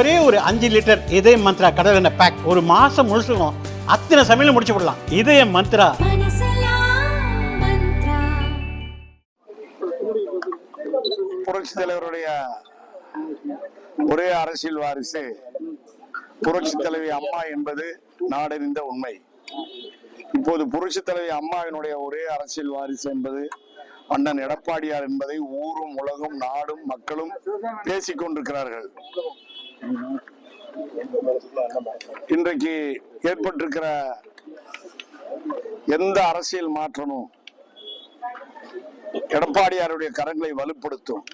ஒரே ஒரு 5 லிட்டர் இதய மந்த்ரா கடல் எண்ணெய் பேக் ஒரு மாசம் முழுசுக்கும் அத்தனை சமையல முடிச்சு விடலாம். இதய மந்த்ரா. புரட்சி தலைவருடைய ஒரே அரசியல் வாரிசு புரட்சி தலைவி அம்மா என்பது நாடறிந்த உண்மை. இப்போது புரட்சி தலைவி அம்மாவினுடைய ஒரே அரசியல் வாரிசு என்பது அண்ணன் எடப்பாடியார் என்பதை ஊரும் உலகும் நாடும் மக்களும் பேசிக் கொண்டிருக்கிறார்கள். இன்றைக்கு ஏற்பட்டிருக்கிற எந்த அரசியல் மாற்றமும் எடப்பாடியாருடைய கரங்களை வலுப்படுத்தும்.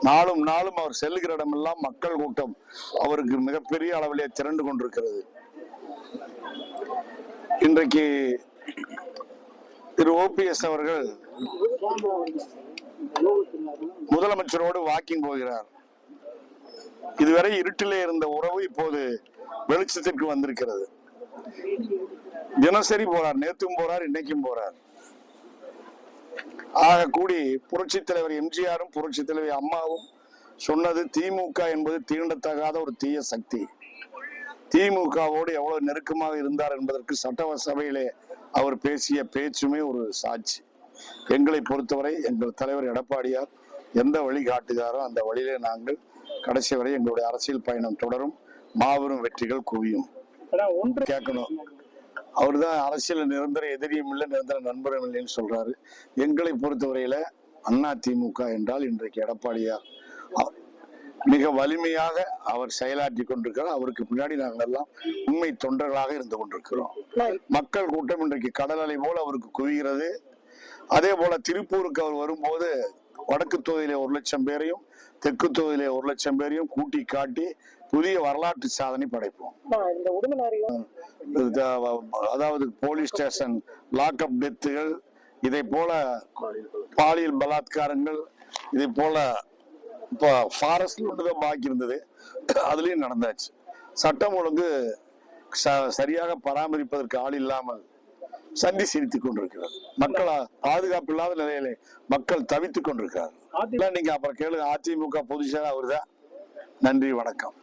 நாளும் நாளும் அவர் செல்லுகிற இடமெல்லாம் மக்கள் கூட்டம் அவருக்கு மிகப்பெரிய அளவிலே திரண்டு கொண்டிருக்கிறது. இன்றைக்கு திரு OPS அவர்கள் முதலமைச்சரோடு வாக்கிங் போகிறார். இதுவரை இருட்டிலே இருந்த உறவு இப்போது வெளிச்சத்திற்கு வந்திருக்கிறது. தினசரி போறார், நேற்றும் போறார், இன்னைக்கும் போறார். ஆக கூடி புரட்சி தலைவர் எம்ஜிஆரும் புரட்சி தலைவி அம்மாவும் சொன்னது திமுக என்பது தீண்டத்தகாத ஒரு தீய சக்தி. திமுகவோடு எவ்வளவு நெருக்கமாக இருந்தார் என்பதற்கு சட்டசபையிலே அவர் பேசிய பேச்சுமே ஒரு சாட்சி. எங்களை பொறுத்தவரை எங்கள் தலைவர் எடப்பாடியார் எந்த வழி காட்டுகிறாரோ அந்த வழியிலே நாங்கள் கடைசி வரை எங்களுடைய அரசியல் பயணம் தொடரும். மாபெரும் வெற்றிகள் குவியும். கேட்கணும், அவர் தான் அரசியல் நிரந்தர எதிரியும் இல்லை, நிரந்தர நண்பரும் இல்லைன்னு சொல்றாரு. எங்களை பொறுத்தவரையில அதிமுக என்றால் இன்றைக்கு எடப்பாடியார் மிக வலிமையாக அவர் செயலாற்றி கொண்டிருக்கிறார். அவருக்கு பின்னாடி நாங்கள் எல்லாம் உண்மை தொண்டர்களாக இருந்து கொண்டிருக்கிறோம். மக்கள் கூட்டம் இன்றைக்கு கடல் அலை போல அவருக்கு குவிகிறது. அதே போல திருப்பூருக்கு அவர் வரும்போது வடக்கு தொகுதியிலே 1 லட்சம் பேரையும் தெற்கு தொகுதியிலே 1 லட்சம் பேரையும் கூட்டி காட்டி புதிய வரலாற்று சாதனை படைப்போம். அதாவது போலீஸ் ஸ்டேஷன் லாக்அப் டெத்துகள், இதை போல பாலியல் பலாத்காரங்கள், இதை போல இப்ப ஃபாரஸ்ட்ல ஒன்றுதான் பாக்கி இருந்தது, அதுலயும் நடந்தாச்சு. சட்டம் ஒழுங்கு சரியாக பராமரிப்பதற்கு ஆள் இல்லாமல் சந்தி சிரித்துக் கொண்டிருக்கிறார். மக்கள் பாதுகாப்பு இல்லாத நிலையிலே மக்கள் தவித்துக் கொண்டிருக்கிறார். நீங்க அப்புறம் கேளுங்க, அதிமுக பொதுச் செயலாளர் அவர்தான். நன்றி, வணக்கம்.